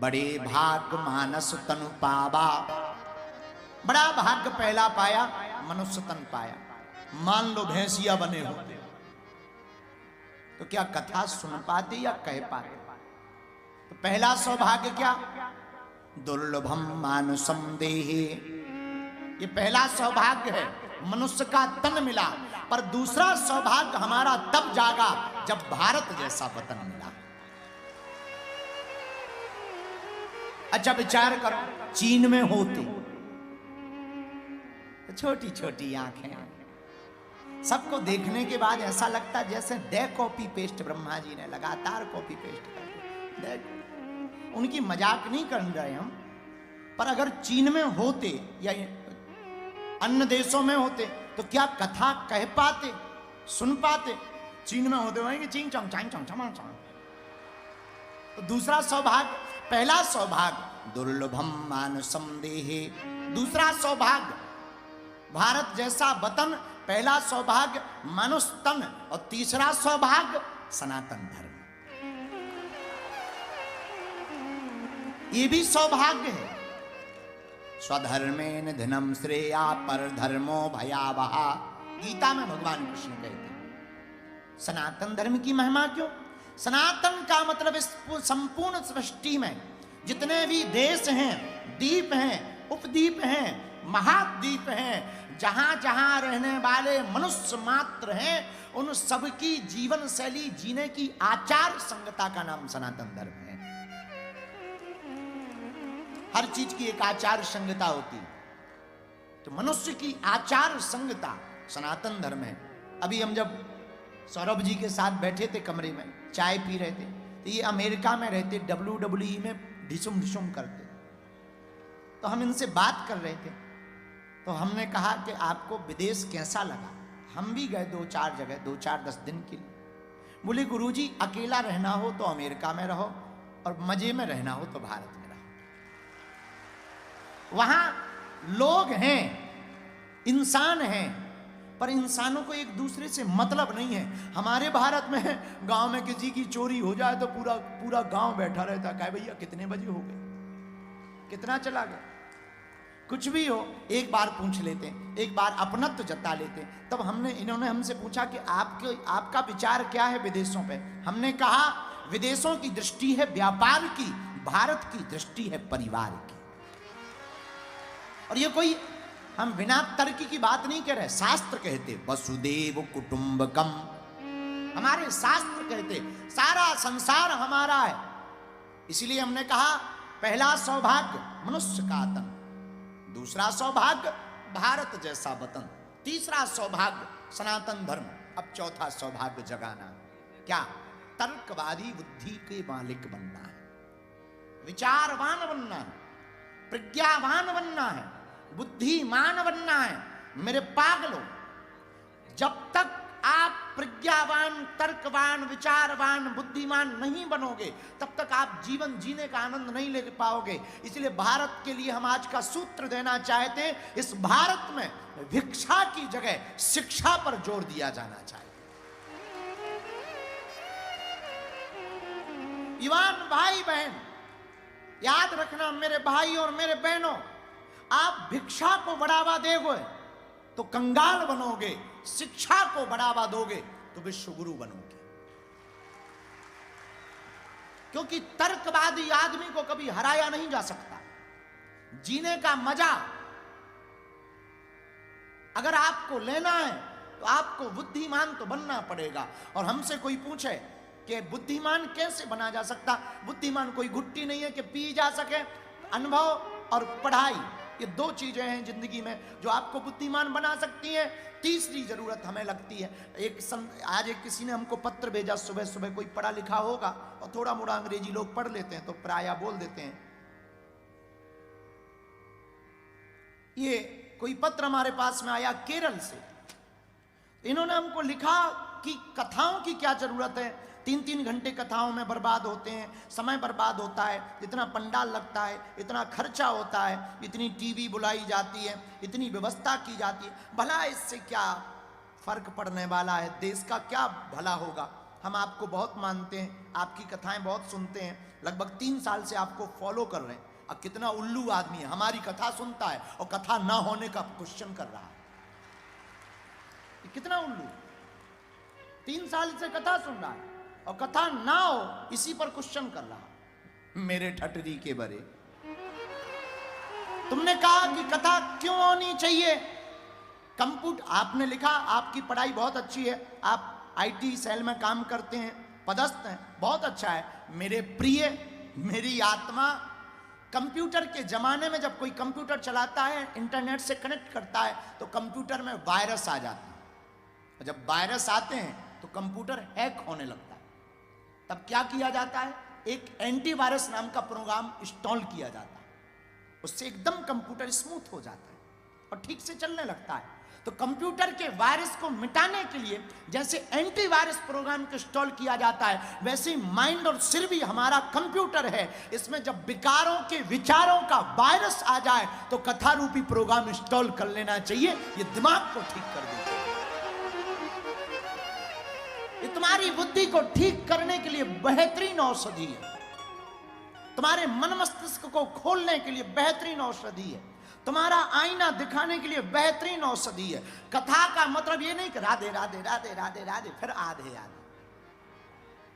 बड़े भाग मानस तनु पावा, बड़ा भाग्य पहला पाया, मनुष्य तन पाया। मान लो भैंसिया बने हो तो क्या कथा सुन पाते या कह पाते? तो पहला सौभाग्य क्या? दुर्लभम मानुषम देहे, ये पहला सौभाग्य है, मनुष्य का तन मिला। पर दूसरा सौभाग्य हमारा तब जागा जब भारत जैसा वतन मिला। अच्छा विचार करो, चीन में होते छोटी छोटी आंखें, सबको देखने के बाद ऐसा लगता जैसे day copy paste Brahma ji ने लगातार कॉपी पेस्ट कर देखो। उनकी मजाक नहीं कर रहे हम, पर अगर चीन में होते या अन्य देशों में होते तो क्या कथा कह पाते, सुन पाते? चीन में होते वहीं चिंग चंग चांग चंग चमांग चंग। तो दूसरा सौभाग्य, पहला सौभाग्य दुर्लभम मानुषम देहे, दूसरा सौभाग्य भारत जैसा वतन, पहला सौभाग्य मनुष्य तन, और तीसरा सौभाग्य सनातन धर्म। ये भी सौभाग्य है। स्वधर्मेन धनम श्रेया पर धर्मो भयावह, गीता में भगवान कृष्ण कहते हैं। सनातन धर्म की महिमा क्यों? सनातन का मतलब इस संपूर्ण सृष्टि में जितने भी देश हैं, द्वीप हैं, उपद्वीप हैं, महाद्वीप हैं, जहां जहां रहने वाले मनुष्य मात्र हैं, उन सबकी जीवन शैली, जीने की आचार संहिता का नाम सनातन धर्म है। हर चीज की एक आचार संहिता होती है, तो मनुष्य की आचार संहिता सनातन धर्म है। अभी हम जब सौरभ जी के साथ बैठे थे कमरे में, चाय पी रहे थे, तो ये अमेरिका में रहते, WWE में ढिसुम ढिसुम करते, तो हम इनसे बात कर रहे थे। तो हमने कहा कि आपको विदेश कैसा लगा? हम भी गए 2-4 जगह, 2-4-10 दिन के लिए। बोले गुरुजी अकेला रहना हो तो अमेरिका में रहो, और मजे में रहना हो तो भारत में रहो। वहां लोग हैं, इंसान हैं, पर इंसानों को एक दूसरे से मतलब नहीं है। हमारे भारत में गांव में किसी की चोरी हो जाए तो पूरा पूरा गांव बैठा रहता, कहे भैया कितने बजे हो गए, कितना चला गया। कुछ भी हो एक बार पूछ लेते हैं, एक बार अपनत्व जता लेते हैं। तब इन्होंने हमसे पूछा कि आपका विचार क्या है विदेशों पे? हमने कहा विदेशों की दृष्टि है व्यापार की, भारत की दृष्टि है परिवार की। और ये कोई हम बिना तर्क की बात नहीं कह रहे, शास्त्र कहते वसुदेव कुटुंबकम, हमारे शास्त्र कहते सारा संसार हमारा है। इसलिए हमने कहा पहला सौभाग्य मनुष्य का तन, दूसरा सौभाग्य भारत जैसा वतन, तीसरा सौभाग्य सनातन धर्म। अब चौथा सौभाग्य जगाना, क्या? तर्कवादी बुद्धि के मालिक बनना है, विचारवान बनना है, प्रज्ञावान बनना है, बुद्धिमान बनना है। मेरे पागलों, जब तक आप प्रज्ञावान, तर्कवान, विचारवान, बुद्धिमान नहीं बनोगे, तब तक आप जीवन जीने का आनंद नहीं ले पाओगे। इसलिए भारत के लिए हम आज का सूत्र देना चाहते हैं, इस भारत में भिक्षा की जगह शिक्षा पर जोर दिया जाना चाहिए। युवान भाई बहन, याद रखना मेरे भाई और मेरे बहनों, आप भिक्षा को बढ़ावा दोगे तो कंगाल बनोगे, शिक्षा को बढ़ावा दोगे तो विश्व गुरु बनोगे। क्योंकि तर्कवादी आदमी को कभी हराया नहीं जा सकता। जीने का मजा अगर आपको लेना है तो आपको बुद्धिमान तो बनना पड़ेगा। और हमसे कोई पूछे कि बुद्धिमान कैसे बना जा सकता? बुद्धिमान कोई गुट्टी नहीं है कि पी जा सके। अनुभव और पढ़ाई, ये 2 चीजें हैं जिंदगी में जो आपको बुद्धिमान बना सकती हैं। तीसरी जरूरत हमें लगती है, आज एक किसी ने हमको पत्र भेजा, सुबह सुबह कोई पढ़ा लिखा होगा और थोड़ा मोड़ा अंग्रेजी लोग पढ़ लेते हैं तो प्रायः बोल देते हैं। ये कोई पत्र हमारे पास में आया केरल से, इन्होंने हमको लिखा कि कथाओं की क्या जरूरत है, 3-3 घंटे कथाओं में बर्बाद होते हैं, समय बर्बाद होता है, इतना पंडाल लगता है, इतना खर्चा होता है, इतनी टीवी बुलाई जाती है, इतनी व्यवस्था की जाती है, भला इससे क्या फर्क पड़ने वाला है, देश का क्या भला होगा? हम आपको बहुत मानते हैं, आपकी कथाएं बहुत सुनते हैं, लगभग 3 साल से आपको फॉलो कर रहे हैं। अब कितना उल्लू आदमी है, हमारी कथा सुनता है और कथा ना होने का क्वेश्चन कर रहा है। कितना उल्लू, 3 साल से कथा सुन रहा है और कथा ना हो इसी पर क्वेश्चन कर रहा है। मेरे ठटरी के बरे, तुमने कहा कि कथा क्यों होनी चाहिए? कंप्यूटर, आपने लिखा आपकी पढ़ाई बहुत अच्छी है, आप आईटी सेल में काम करते हैं, पदस्थ हैं, बहुत अच्छा है। मेरे प्रिय, मेरी आत्मा, कंप्यूटर के जमाने में जब कोई कंप्यूटर चलाता है, इंटरनेट से कनेक्ट करता है, तो कंप्यूटर में वायरस आ जाते हैं। जब वायरस आते हैं तो कंप्यूटर हैक होने लगता है। तब क्या किया जाता है? एक एंटीवायरस नाम का प्रोग्राम इंस्टॉल किया जाता है, उससे एकदम कंप्यूटर स्मूथ हो जाता है और ठीक से चलने लगता है। तो कंप्यूटर के वायरस को मिटाने के लिए जैसे एंटीवायरस प्रोग्राम को इंस्टॉल किया जाता है, वैसे माइंड और सिर भी हमारा कंप्यूटर है। इसमें जब विकारों के विचारों का वायरस आ जाए तो कथा रूपी प्रोग्राम इंस्टॉल कर लेना चाहिए। ये दिमाग को ठीक कर देता है, ये तुम्हारी बुद्धि को ठीक करने के लिए बेहतरीन औषधि है, तुम्हारे मन मस्तिष्क को खोलने के लिए बेहतरीन औषधि है, तुम्हारा आईना दिखाने के लिए बेहतरीन औषधि है। कथा का मतलब ये नहीं कि राधे राधे राधे राधे राधे फिर आधे आधे।